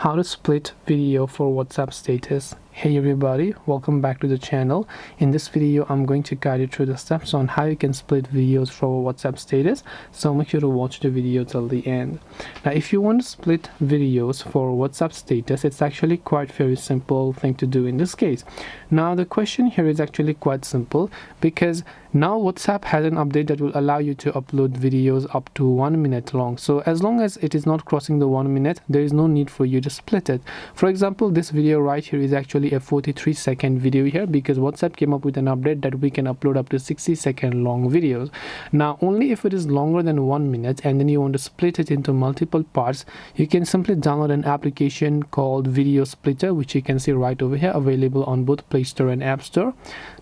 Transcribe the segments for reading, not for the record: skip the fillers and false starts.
how to split video for WhatsApp status. Hey everybody, welcome back to the channel. In this video I'm going to guide you through the steps on how you can split videos for WhatsApp status, so make sure to watch the video till the end. Now if you want to split videos for WhatsApp status, it's actually quite very simple thing to do in this case. Now the question here is actually quite simple, because now WhatsApp has an update that will allow you to upload videos up to 1 minute long. So as long as it is not crossing the 1 minute, there is no need for you to split it. For example, this video right here is actually a 43-second video here, because WhatsApp came up with an update that we can upload up to 60-second long videos. Now only if it is longer than 1 minute and then you want to split it into multiple parts, you can simply download an application called Video Splitter, which you can see right over here, available on both Play Store and App Store.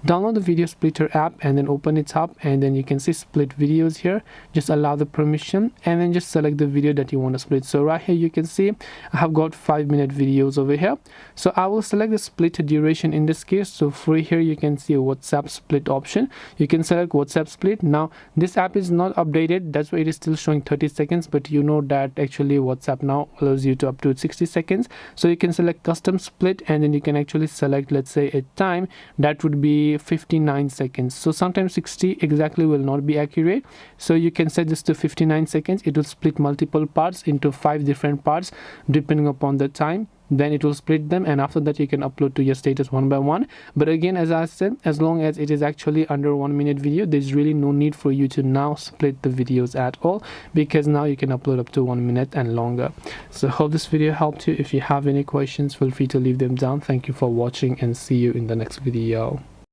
Download the Video Splitter app and then open it up, and then you can see split videos here. Just allow the permission and then just select the video that you want to split. So right here you can see I have got 5-minute videos over here, so I will select the split duration in this case. So for here you can see a WhatsApp split option. You can select WhatsApp split. Now this app is not updated, that's why it is still showing 30 seconds, but you know that actually WhatsApp now allows you to up to 60 seconds. So you can select custom split, and then you can actually select, let's say, a time that would be 59 seconds. So sometimes 60 exactly will not be accurate, so you can set this to 59 seconds. It will split multiple parts into 5 different parts depending upon the time. Then it will split them, and after that you can upload to your status one by one. But again, as I said, as long as it is actually under 1 minute video, there's really no need for you to now split the videos at all, because now you can upload up to 1 minute and longer. So hope this video helped you. If you have any questions, feel free to leave them down. Thank you for watching and see you in the next video.